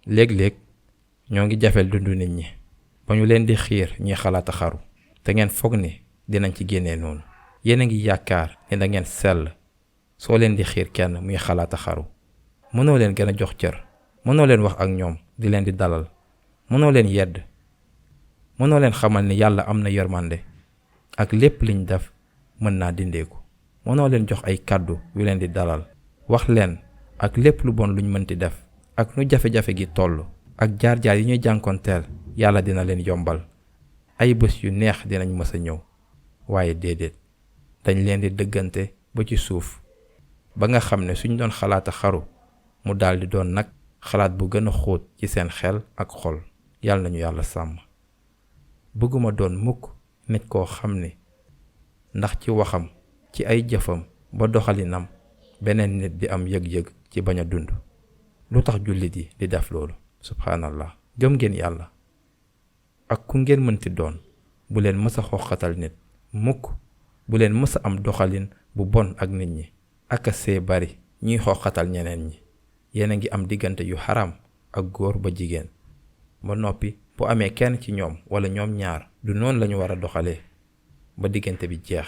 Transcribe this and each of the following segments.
léeg-léeg ñoo ngi jafeel dundu nit ñi ba ñu leen di xiir ñuy xalaata xaru te ngeen foog ni dinañ ci génnee noonu. yéen a ngi yaakaar ne da ngeen sell soo leen di xiir kenn muy xalaata xaru. mënoo leen gën a jox cër, mënoo leen wax ak ñoom di leen di dalal, mënoo leen yedd, mënoo leen xamal ni yàlla am na yërmande ak lépp liñ def mën naa dindeeku. mënoo leen jox ay kàddu yu leen di dalal, wax leen ak lépp lu bon luñ mënti def ak nu jafe-jafe gi toll ak jaar-jaar yi ñuy jànkoonteel. yàlla dina leen yombal, ay bés yu neex dinañ mës a ñëw. waaye déedéet, dañ leen di dëggante ba ci suuf ba nga xam ne suñ doon xalaata xaru mu daldi doon nag xalaat bu gën a xóot ci seen xel ak xol. yàlla nañu yàlla sàmm. bëgguma doon mukk nit koo xam ne ndax ci waxam ci ay jëfam ba doxalinam beneen nit di am yëg-yëg ci bañ a dund. lu tax jullit yi di def loolu? subhanallah. gëm ngeen yàlla ak ku ngeen mënti doon bu leen mës a xoqatal nit mukk. bu leen mës a am doxalin bu bon ak nit ñi. ak see bari ñuy xoqatal ñeneen ñi. yéen a ngi am diggante yu xaram ak góor ba jigéen ba noppi bu amee kenn ci ñoom wala ñoom ñaar du noonu lañu war a doxalee ba diggante bi jeex.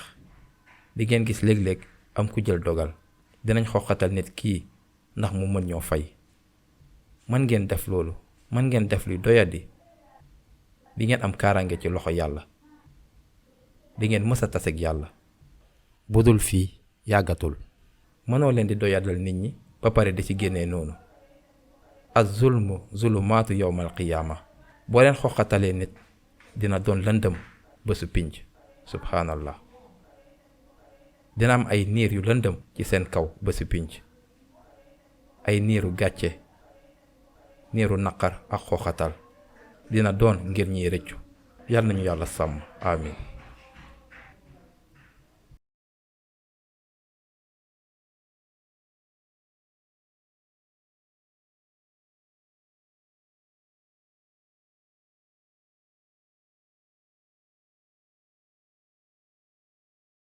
di ngeen gis léeg-léeg am ku jël dogal dinañ xoqatal nit kii ndax mu mën ñoo fay. mën ngeen def loolu, mën ngeen def luy doyadi, di ngeen am kaaraange ci loxo yàlla, di ngeen mës a taseeg yàlla. budul fii yàggatul. mënoo leen di doyadal nit ñi ba pare di ci génnee noonu. az-zulmu zulumaatu yawmal qiyaama. boo leen xoqatalee nit dina doon lëndëm bésu pinc. subhanallah. dina am ay niir yu lëndëm ci seen kaw bésu pinc. ay niiru gàcce, niiru naqar ak xoqatal dina doon ngir ñiy rëccu. yal nañu yàlla sàmm. amin.